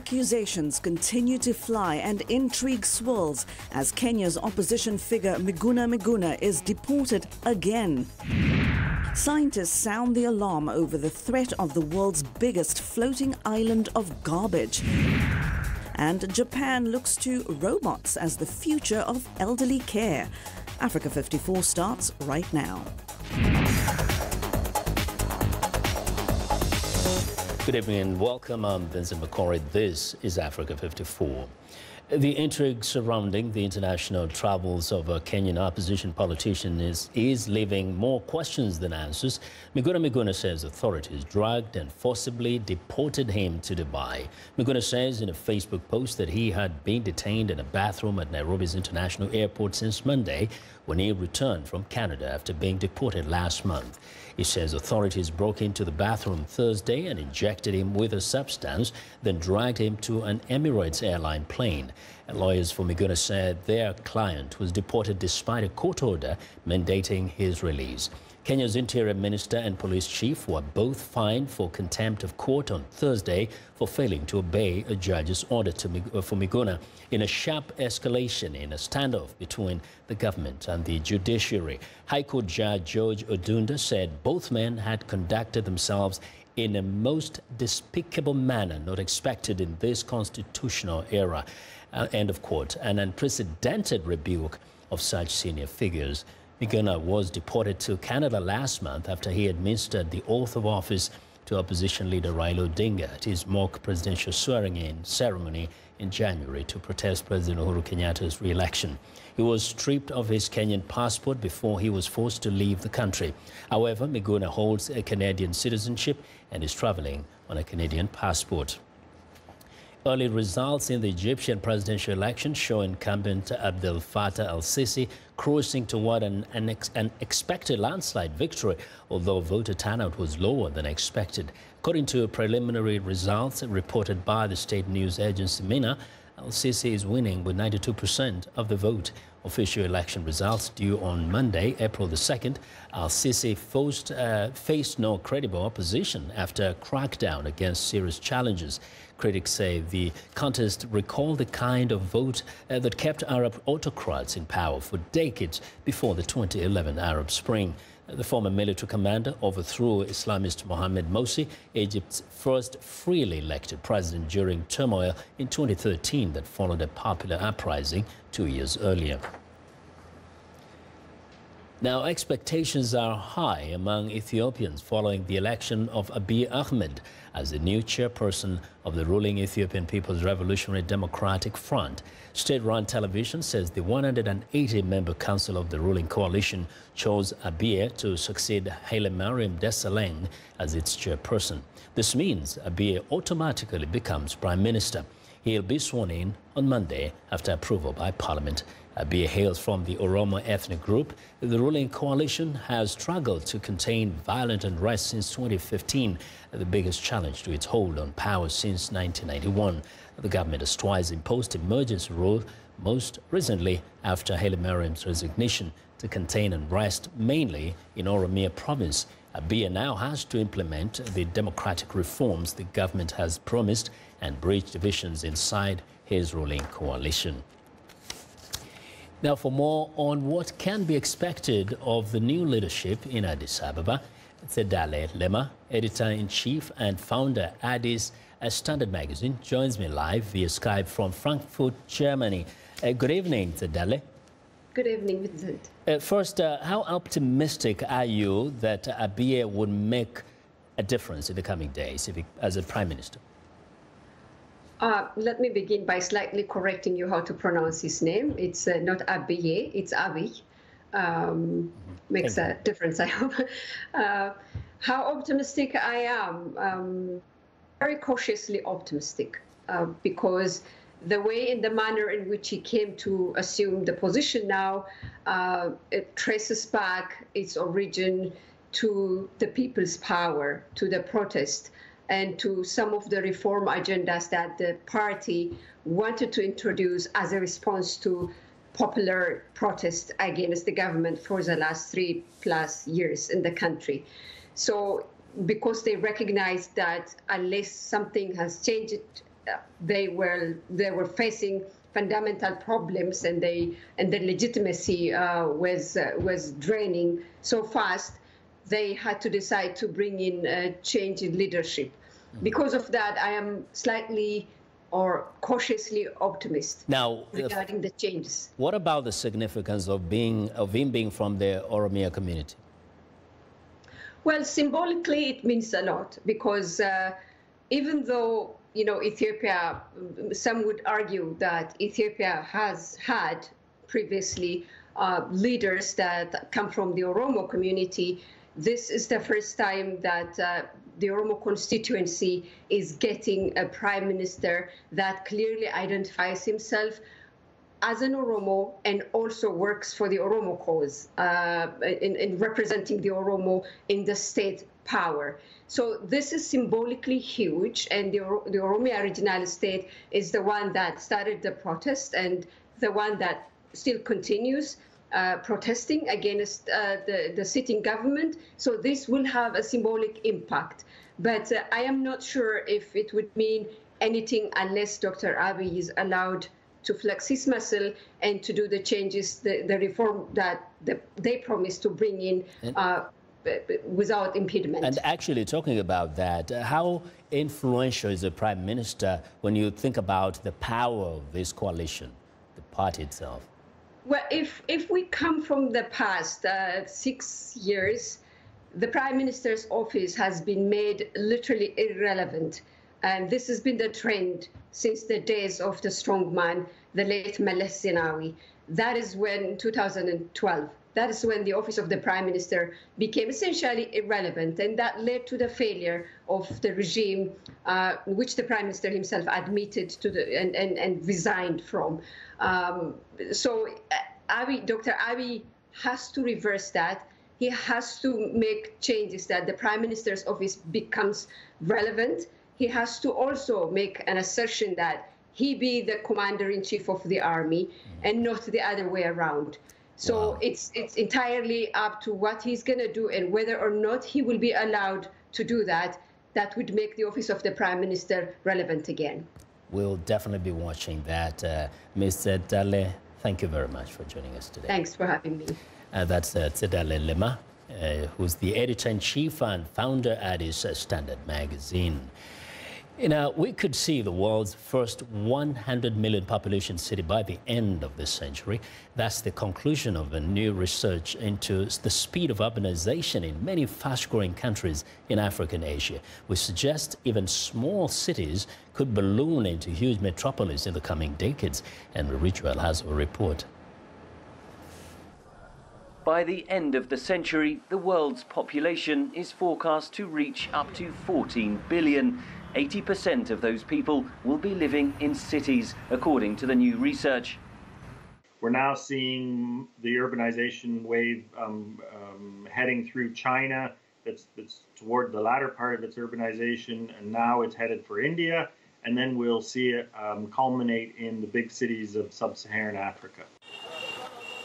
Accusations continue to fly and intrigue swirls as Kenya's opposition figure Miguna Miguna is deported again. Scientists sound the alarm over the threat of the world's biggest floating island of garbage. And Japan looks to robots as the future of elderly care. Africa 54 starts right now. Good evening and welcome. I'm Vincent McCory. This is Africa 54. The intrigue surrounding the international travels of a Kenyan opposition politician is leaving more questions than answers. Miguna Miguna says authorities dragged and forcibly deported him to Dubai. Miguna says in a Facebook post that he had been detained in a bathroom at Nairobi's International Airport since Monday when he returned from Canada after being deported last month. He says authorities broke into the bathroom Thursday and injected him with a substance, then dragged him to an Emirates airline plane. And lawyers for Miguna said their client was deported despite a court order mandating his release. Kenya's Interior Minister and Police Chief were both fined for contempt of court on Thursday for failing to obey a judge's order for Miguna in a sharp escalation in a standoff between the government and the judiciary. High Court Judge George Odunda said both men had conducted themselves in a most despicable manner not expected in this constitutional era. End of quote. An unprecedented rebuke of such senior figures. Miguna was deported to Canada last month after he administered the oath of office to opposition leader Raila Odinga at his mock presidential swearing-in ceremony in January to protest President Uhuru Kenyatta's re-election. He was stripped of his Kenyan passport before he was forced to leave the country. However, Miguna holds a Canadian citizenship and is traveling on a Canadian passport. Early results in the Egyptian presidential election show incumbent Abdel Fattah al-Sisi cruising toward an expected landslide victory, although voter turnout was lower than expected. According to preliminary results reported by the state news agency MENA, al-Sisi is winning with 92% of the vote. Official election results due on Monday, April the 2nd. Al-Sisi faced no credible opposition after a crackdown against serious challenges. Critics say the contest recalled the kind of vote that kept Arab autocrats in power for decades before the 2011 Arab Spring. The former military commander overthrew Islamist Mohamed Morsi, Egypt's first freely elected president, during turmoil in 2013 that followed a popular uprising 2 years earlier. Now, expectations are high among Ethiopians following the election of Abiy Ahmed as the new chairperson of the ruling Ethiopian People's Revolutionary Democratic Front. State-run television says the 180-member council of the ruling coalition chose Abiy to succeed Haile Mariam Desalegn as its chairperson. This means Abiy automatically becomes prime minister. He'll be sworn in on Monday after approval by Parliament. Abiy hails from the Oromo ethnic group. The ruling coalition has struggled to contain violent unrest since 2015, the biggest challenge to its hold on power since 1991. The government has twice imposed emergency rule, most recently after Haile Mariam's resignation, to contain unrest mainly in Oromia province. Abiy now has to implement the democratic reforms the government has promised and bridge divisions inside his ruling coalition. Now, for more on what can be expected of the new leadership in Addis Ababa, Tsedale Lema, editor-in-chief and founder Addis Standard Magazine, joins me live via Skype from Frankfurt, Germany. Good evening, Tsedale. Good evening, Vincent. First, how optimistic are you that Abiy would make a difference in the coming days as a prime minister? Let me begin by slightly correcting you how to pronounce his name. It's not Abiy, it's Abiy. Makes a difference, I hope. How optimistic I am? Very cautiously optimistic, because the way and the manner in which he came to assume the position now, it traces back its origin to the people's power, to the protest, and to some of the reform agendas that the party wanted to introduce as a response to popular protest against the government for the last 3+ years in the country. So because they recognize that unless something has changed they were facing fundamental problems, and the legitimacy was draining so fast. They had to decide to bring in a change in leadership. Because of that, I am slightly or cautiously optimistic regarding the changes. What about the significance of him being from the Oromia community? Well, symbolically, it means a lot, because even though, Ethiopia, some would argue that Ethiopia has had previously leaders that come from the Oromo community, this is the first time that the Oromo constituency is getting a prime minister that clearly identifies himself as an Oromo and also works for the Oromo cause in representing the Oromo in the state power. So this is symbolically huge, and the Oromia Regional State is the one that started the protest and the one that still continues protesting against the sitting government. So this will have a symbolic impact. But I am not sure if it would mean anything unless Dr. Abiy is allowed to flex his muscle and to do the changes, the reform that they promised to bring in without impediment. And actually, talking about that, how influential is the Prime Minister when you think about the power of this coalition, the party itself? Well, if we come from the past 6 years, the Prime Minister's office has been made literally irrelevant. And this has been the trend since the days of the strongman, the late Meles Zenawi. That is when, 2012, that is when the office of the Prime Minister became essentially irrelevant. And that led to the failure of the regime, which the Prime Minister himself admitted to and resigned from. So Dr. Abiy has to reverse that. He has to make changes that the Prime Minister's office becomes relevant. He has to also make an assertion that he be the commander-in-chief of the army and not the other way around. So wow. It's entirely up to what he's going to do, and whether or not he will be allowed to do that. That would make the office of the Prime Minister relevant again. We'll definitely be watching that. Mr. Dale, thank you very much for joining us today. Thanks for having me. That's Tsedale Lema, who's the editor-in-chief and founder at his Standard magazine. We could see the world's first 100 million population city by the end of this century. That's the conclusion of a new research into the speed of urbanization in many fast-growing countries in Africa and Asia, which suggests even small cities could balloon into huge metropolis in the coming decades. And Ritual has a report. By the end of the century, the world's population is forecast to reach up to 14 billion. 80% of those people will be living in cities, according to the new research. We're now seeing the urbanization wave heading through China. That's toward the latter part of its urbanization, and now it's headed for India. And then we'll see it culminate in the big cities of sub-Saharan Africa.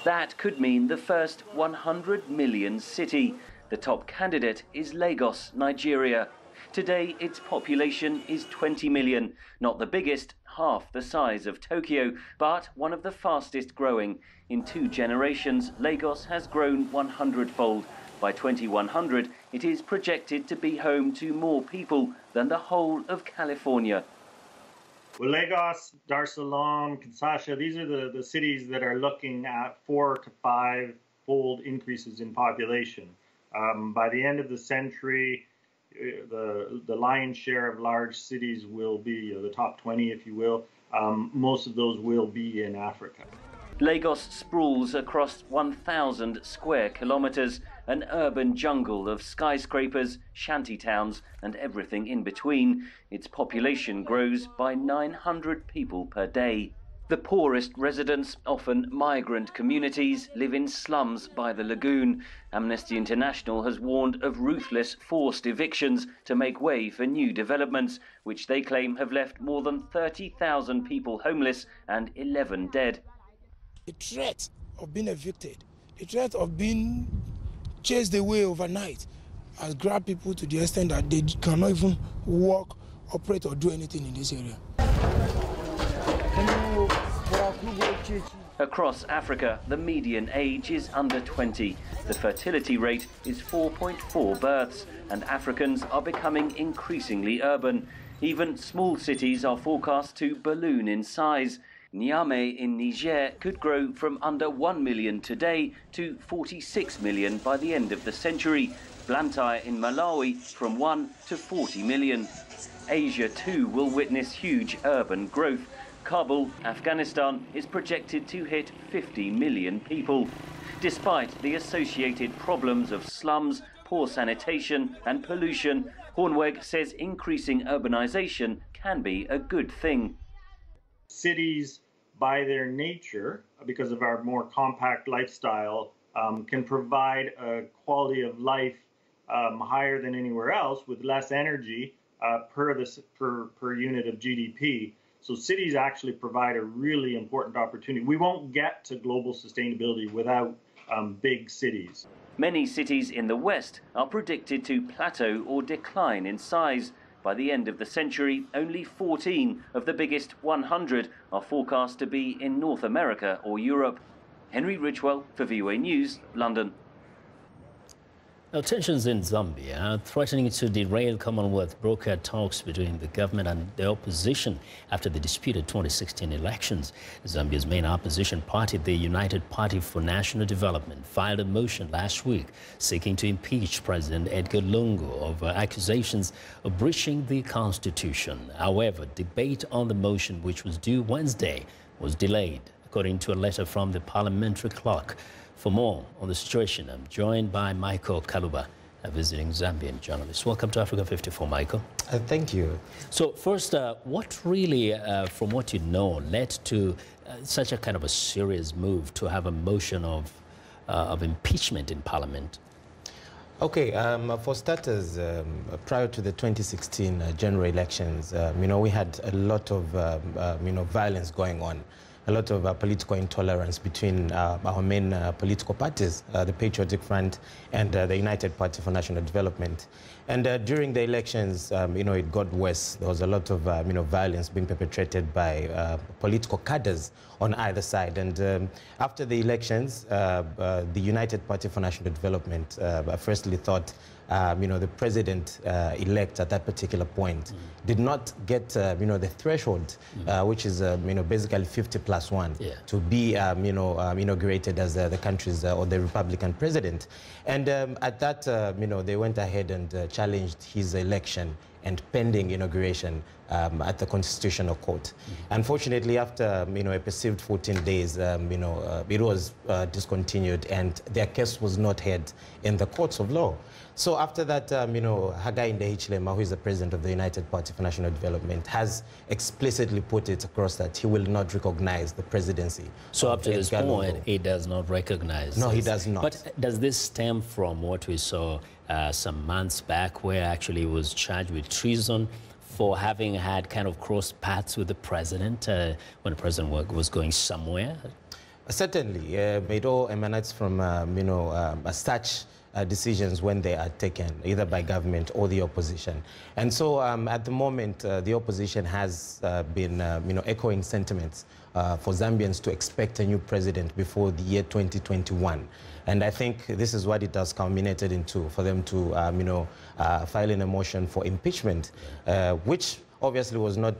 That could mean the first 100 million city. The top candidate is Lagos, Nigeria. Today, its population is 20 million, not the biggest, half the size of Tokyo, but one of the fastest growing. In 2 generations, Lagos has grown 100-fold. By 2100, it is projected to be home to more people than the whole of California. Well, Lagos, Dar es Salaam, Kinshasa, these are the cities that are looking at 4 to 5-fold increases in population. By the end of the century, the lion's share of large cities will be the top 20, if you will. Most of those will be in Africa. Lagos sprawls across 1,000 square kilometers, an urban jungle of skyscrapers, shantytowns, and everything in between. Its population grows by 900 people per day. The poorest residents, often migrant communities, live in slums by the lagoon. Amnesty International has warned of ruthless forced evictions to make way for new developments, which they claim have left more than 30,000 people homeless and 11 dead. The threat of being evicted, the threat of being chased away overnight has grabbed people to the extent that they cannot even walk, operate, or do anything in this area. Across Africa, the median age is under 20. The fertility rate is 4.4 births, and Africans are becoming increasingly urban. Even small cities are forecast to balloon in size. Niamey in Niger could grow from under 1 million today to 46 million by the end of the century. Blantyre in Malawi from 1 to 40 million. Asia too will witness huge urban growth. Kabul, Afghanistan, is projected to hit 50 million people. Despite the associated problems of slums, poor sanitation and pollution, Hoornweg says increasing urbanization can be a good thing. Cities, by their nature, because of our more compact lifestyle, can provide a quality of life higher than anywhere else with less energy per unit of GDP. So cities actually provide a really important opportunity. We won't get to global sustainability without big cities. Many cities in the West are predicted to plateau or decline in size. By the end of the century, only 14 of the biggest 100 are forecast to be in North America or Europe. Henry Ridgewell for VOA News, London. Now, tensions in Zambia are threatening to derail Commonwealth brokered talks between the government and the opposition after the disputed 2016 elections. Zambia's main opposition party, the United Party for National Development, filed a motion last week seeking to impeach President Edgar Lungu over accusations of breaching the constitution. However, debate on the motion, which was due Wednesday, was delayed, according to a letter from the parliamentary clerk. For more on the situation, I'm joined by Michael Kaluba, a visiting Zambian journalist. Welcome to Africa 54, Michael. Thank you. So first, what really, from what you know, led to such a kind of a serious move to have a motion of impeachment in Parliament? Okay, for starters, prior to the 2016 general elections, we had a lot of, violence going on. A lot of political intolerance between our main political parties, the Patriotic Front and the United Party for National Development. And during the elections, it got worse. There was a lot of, violence being perpetrated by political cadres on either side. And after the elections, the United Party for National Development firstly thought the president-elect at that particular point did not get, the threshold, which is, basically 50+1 to be, inaugurated as the country's or the Republican president. And at that, they went ahead and challenged his election and pending inauguration at the Constitutional Court. Unfortunately, after a perceived 14 days, it was discontinued, and their case was not heard in the courts of law. So after that, Hakainde Hichilema, who is the president of the United Party for National Development, has explicitly put it across that he will not recognize the presidency. So up to this point, he does not recognize. No, he does not. But does this stem from what we saw some months back, where actually he was charged with treason for having had kind of crossed paths with the president when the president was going somewhere? Certainly. It all emanates from, such decisions when they are taken, either by government or the opposition. And so at the moment, the opposition has been, echoing sentiments for Zambians to expect a new president before the year 2021. And I think this is what it has culminated into, for them to, file in a motion for impeachment, which obviously was not,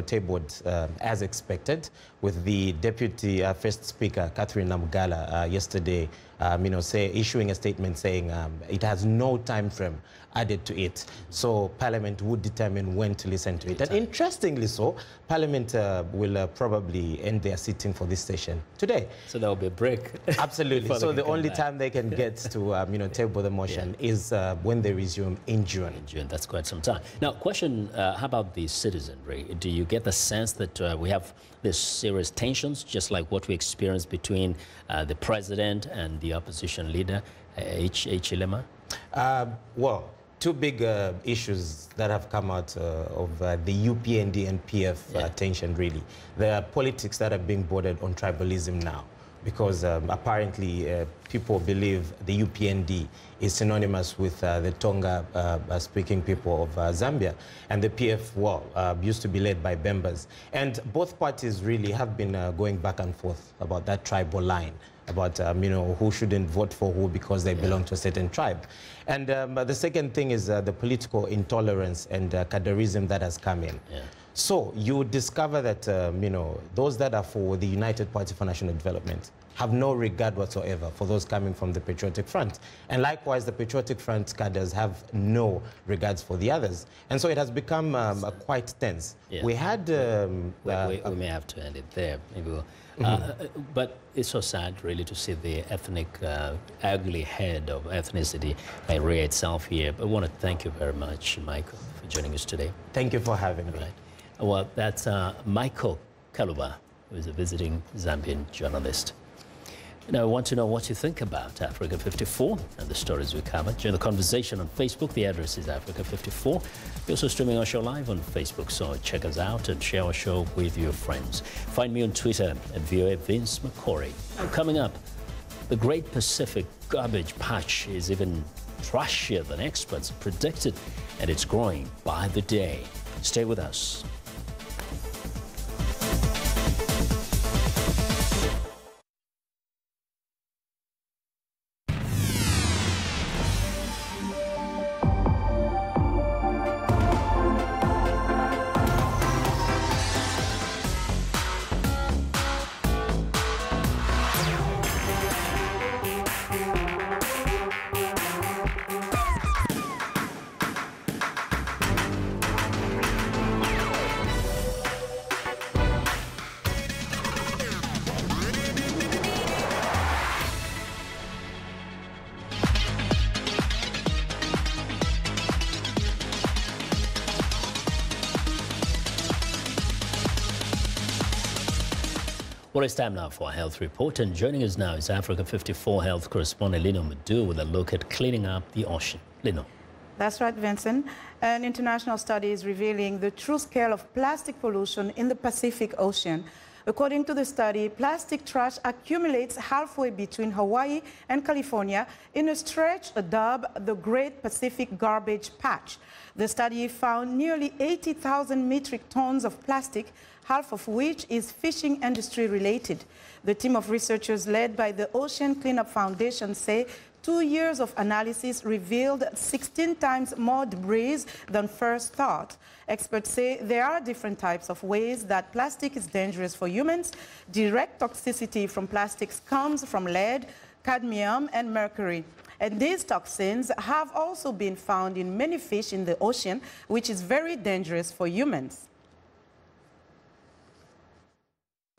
tabled as expected, with the Deputy First Speaker, Catherine Namugala, yesterday, issuing a statement saying it has no time frame added to it. So Parliament would determine when to listen to it. And interestingly so, Parliament will probably end their sitting for this session today. So there will be a break. Absolutely. So the only time they can get to, table the motion is when they resume in June. In June, that's quite some time. Now, question, how about the citizenry? Do you get the sense that we have this serious tensions, just like what we experienced between the president and the opposition leader, Hichilema? Well, two big issues that have come out of the UPND and PF tension, really. There are politics that are being bordered on tribalism now, because apparently people believe the UPND is synonymous with the Tonga-speaking people of Zambia. And the PF, well, used to be led by Bembas. And both parties really have been going back and forth about that tribal line, about you know, who shouldn't vote for who because they belong to a certain tribe. And the second thing is the political intolerance and cadreism that has come in. Yeah. So you would discover that you know, those that are for the United Party for National Development have no regard whatsoever for those coming from the Patriotic Front. And likewise, the Patriotic Front cadres have no regards for the others. And so it has become quite tense. Yeah. We had... we may have to end it there. Maybe we'll, but it's so sad, really, to see the ethnic, ugly head of ethnicity rear itself here. But I want to thank you very much, Michael, for joining us today. Thank you for having me. Right. Well, that's Michael Kaluba, who is a visiting Zambian journalist. Now, I want to know what you think about Africa 54 and the stories we covered. Join the conversation on Facebook. The address is Africa 54. We're also streaming our show live on Facebook, so check us out and share our show with your friends. Find me on Twitter at VOA Vince McCory. Coming up, the Great Pacific Garbage Patch is even trashier than experts predicted, and it's growing by the day. Stay with us. Well, it's time now for a health report, and joining us now is Africa 54 health correspondent Lino Madu with a look at cleaning up the ocean. Lino. That's right, Vincent. An international study is revealing the true scale of plastic pollution in the Pacific Ocean. According to the study, plastic trash accumulates halfway between Hawaii and California in a stretch dubbed the Great Pacific Garbage Patch. The study found nearly 80,000 metric tons of plastic, half of which is fishing industry related. The team of researchers led by the Ocean Cleanup Foundation say 2 years of analysis revealed 16 times more debris than first thought. Experts say there are different types of ways that plastic is dangerous for humans. Direct toxicity from plastics comes from lead, cadmium, and mercury. And these toxins have also been found in many fish in the ocean, which is very dangerous for humans.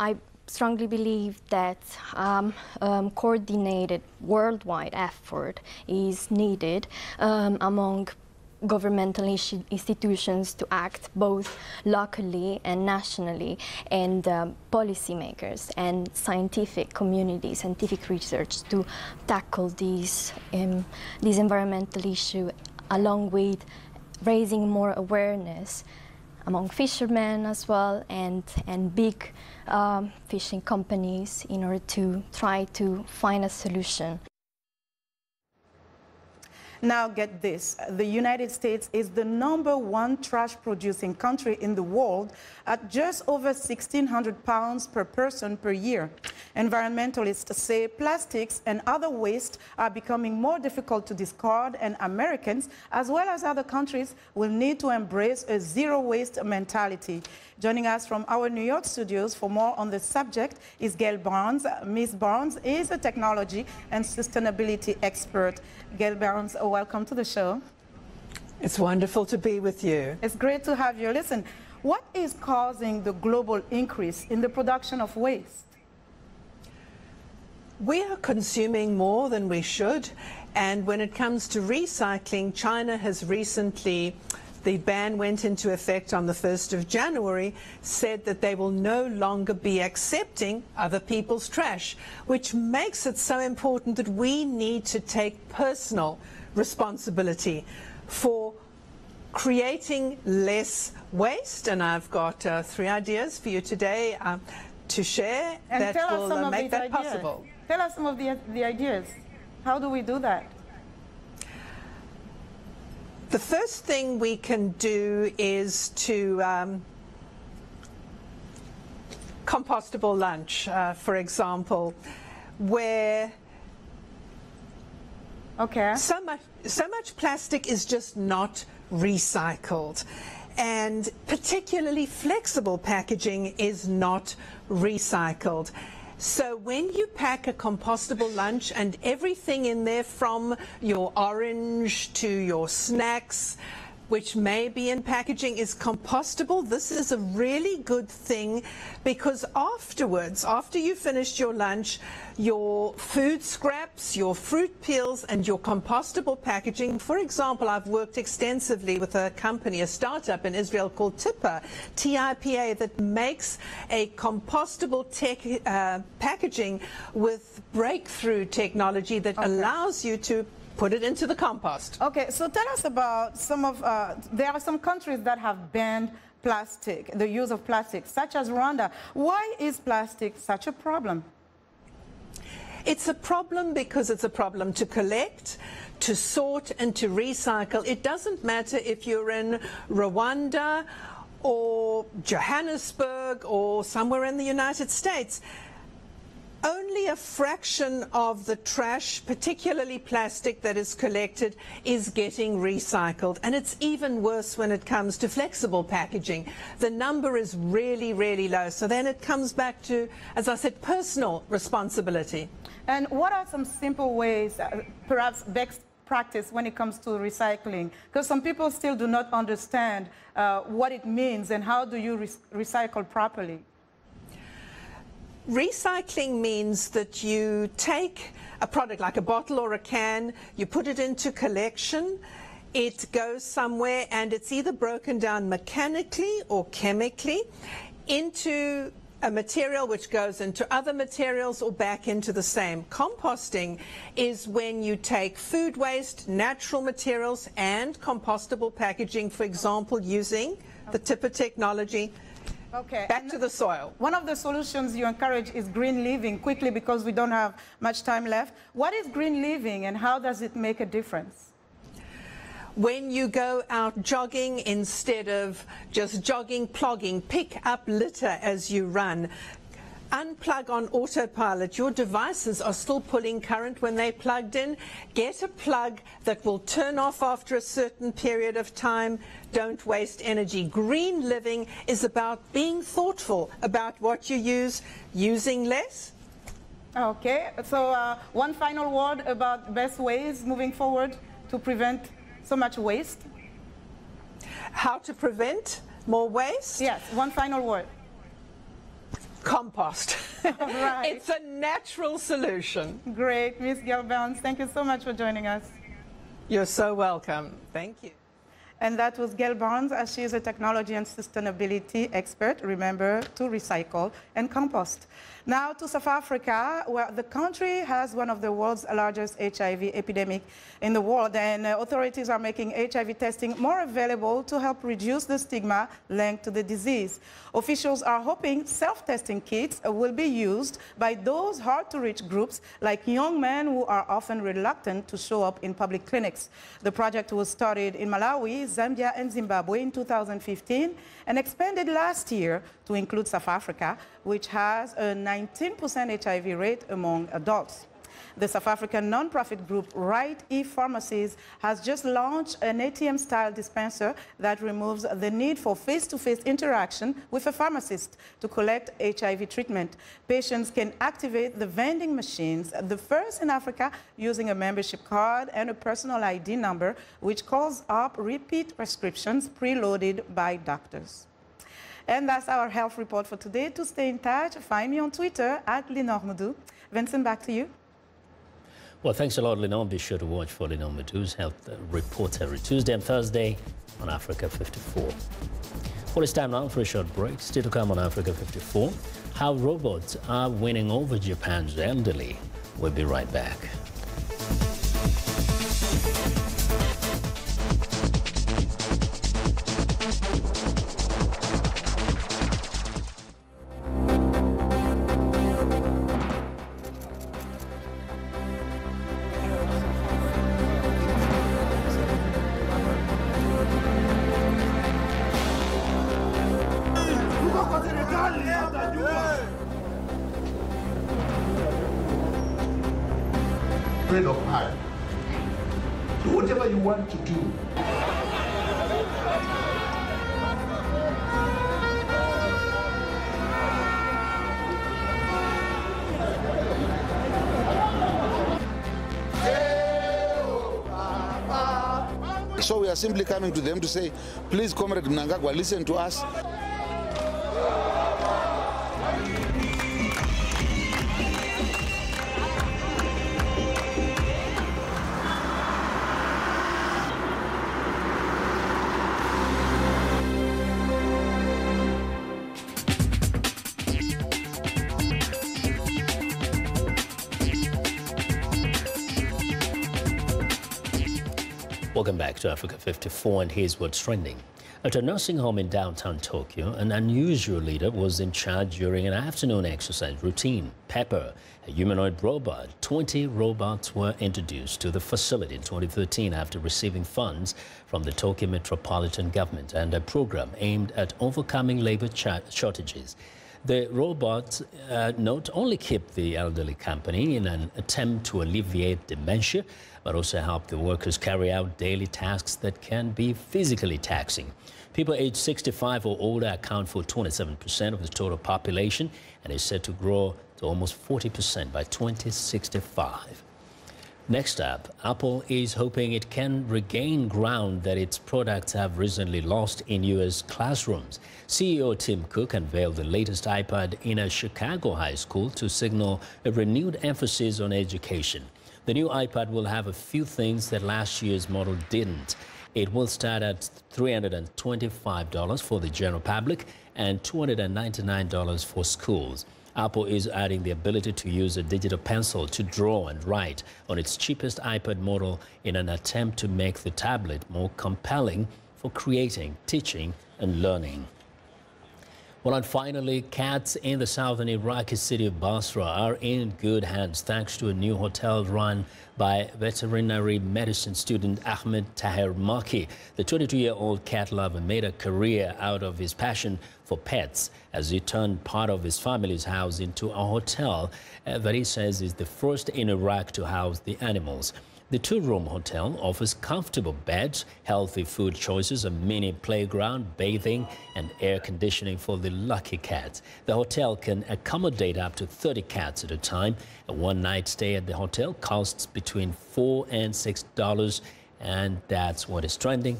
I strongly believe that coordinated worldwide effort is needed among governmental institutions to act both locally and nationally, and policymakers and scientific community, scientific research to tackle these environmental issues, along with raising more awareness among fishermen as well, and big fishing companies in order to try to find a solution. Now get this, the United States is the #1 trash producing country in the world at just over 1,600 pounds per person per year. Environmentalists say plastics and other waste are becoming more difficult to discard, and Americans, as well as other countries, will need to embrace a zero waste mentality. Joining us from our New York studios for more on the subject is Gail Barnes. Ms. Barnes is a technology and sustainability expert. Gail Barnes, welcome to the show. It's wonderful to be with you. It's great to have you. Listen, what is causing the global increase in the production of waste? We are consuming more than we should, and when it comes to recycling, China has recently, the ban went into effect on the 1st of January, said that they will no longer be accepting other people's trash, which makes it so important that we need to take personal responsibility for creating less waste. And I've got 3 ideas for you today. to share and that tell us some will of make these that ideas. possible. Tell us some of the ideas. How do we do that? The first thing we can do is to compostable lunch, for example, where so much plastic is just not recycled, and particularly flexible packaging is not recycled. So when you pack a compostable lunch and everything in there, from your orange to your snacks, which may be in packaging, is compostable, this is a really good thing, because afterwards, after you finished your lunch, your food scraps, your fruit peels, and your compostable packaging. For example, I've worked extensively with a company, a startup in Israel called TIPA, T-I-P-A, that makes a compostable packaging with breakthrough technology that allows you to put it into the compost. Okay, so tell us about some of, there are some countries that have banned plastic, the use of plastic, such as Rwanda. Why is plastic such a problem? It's a problem because it's a problem to collect, to sort, and to recycle. It doesn't matter if you're in Rwanda or Johannesburg or somewhere in the United States. Only a fraction of the trash, particularly plastic, that is collected is getting recycled. And it's even worse when it comes to flexible packaging. The number is really, really low. So then it comes back to, as I said, personal responsibility. And what are some simple ways, perhaps best practice, when it comes to recycling? Because some people still do not understand what it means, and how do you recycle properly? Recycling means that you take a product like a bottle or a can, you put it into collection, it goes somewhere, and it's either broken down mechanically or chemically into a material which goes into other materials or back into the same. Composting is when you take food waste, natural materials, and compostable packaging, for example, using the TIPA technology, back to the soil. One of the solutions you encourage is green living, quickly, because we don't have much time left. What is green living, and how does it make a difference? When you go out jogging, instead of just jogging, plogging, pick up litter as you run. Unplug on autopilot. Your devices are still pulling current when they're plugged in. Get a plug that will turn off after a certain period of time. Don't waste energy. Green living is about being thoughtful about what you use, using less. Okay, so one final word about best ways moving forward to prevent so much waste. How to prevent more waste? Yes, one final word. Compost. Right. It's a natural solution. Great. Ms. Gail Barnes, thank you so much for joining us. You're so welcome. Thank you. And that was Gail Barnes, as she is a technology and sustainability expert. Remember to recycle and compost. Now to South Africa, where the country has one of the world's largest HIV epidemic in the world, and authorities are making HIV testing more available to help reduce the stigma linked to the disease. Officials are hoping self-testing kits will be used by those hard-to-reach groups, like young men who are often reluctant to show up in public clinics. The project was started in Malawi, Zambia, and Zimbabwe in 2015, and expanded last year to include South Africa, which has a 19% HIV rate among adults. The South African non-profit group Right ePharmacies has just launched an ATM-style dispenser that removes the need for face-to-face interaction with a pharmacist to collect HIV treatment. Patients can activate the vending machines, the first in Africa, using a membership card and a personal ID number, which calls up repeat prescriptions preloaded by doctors. And that's our health report for today. To stay in touch, find me on Twitter @LenorMadou. Vincent, back to you. Well, thanks a lot, Lenore. Be sure to watch for Lenore Madou's Health Report every Tuesday and Thursday on Africa 54. Well, it's time now for a short break. Still to come on Africa 54, how robots are winning over Japan's elderly. We'll be right back. afraid of height. Do whatever you want to do. So we are simply coming to them to say, please, Comrade Mnangagwa, listen to us. Welcome back to Africa 54, and here's what's trending. At a nursing home in downtown Tokyo, an unusual leader was in charge during an afternoon exercise routine. Pepper, a humanoid robot. 20 robots were introduced to the facility in 2013 after receiving funds from the Tokyo Metropolitan Government and a program aimed at overcoming labor shortages. The robots not only keep the elderly company in an attempt to alleviate dementia, but also help the workers carry out daily tasks that can be physically taxing. People aged 65 or older account for 27% of the total population and is set to grow to almost 40% by 2065. Next up, Apple is hoping it can regain ground that its products have recently lost in U.S. classrooms. CEO Tim Cook unveiled the latest iPad in a Chicago high school to signal a renewed emphasis on education. The new iPad will have a few things that last year's model didn't. It will start at $325 for the general public and $299 for schools. Apple is adding the ability to use a digital pencil to draw and write on its cheapest iPad model in an attempt to make the tablet more compelling for creating, teaching, and learning. Well, and finally, cats in the southern Iraqi city of Basra are in good hands thanks to a new hotel run by veterinary medicine student Ahmed Taher Maki. The 22-year-old cat lover made a career out of his passion for pets as he turned part of his family's house into a hotel that he says is the first in Iraq to house the animals. The two-room hotel offers comfortable beds, healthy food choices, a mini playground, bathing, and air conditioning for the lucky cats. The hotel can accommodate up to 30 cats at a time. A one-night stay at the hotel costs between $4 and $6, and that's what is trending.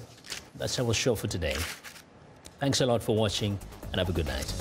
That's our show for today. Thanks a lot for watching, and have a good night.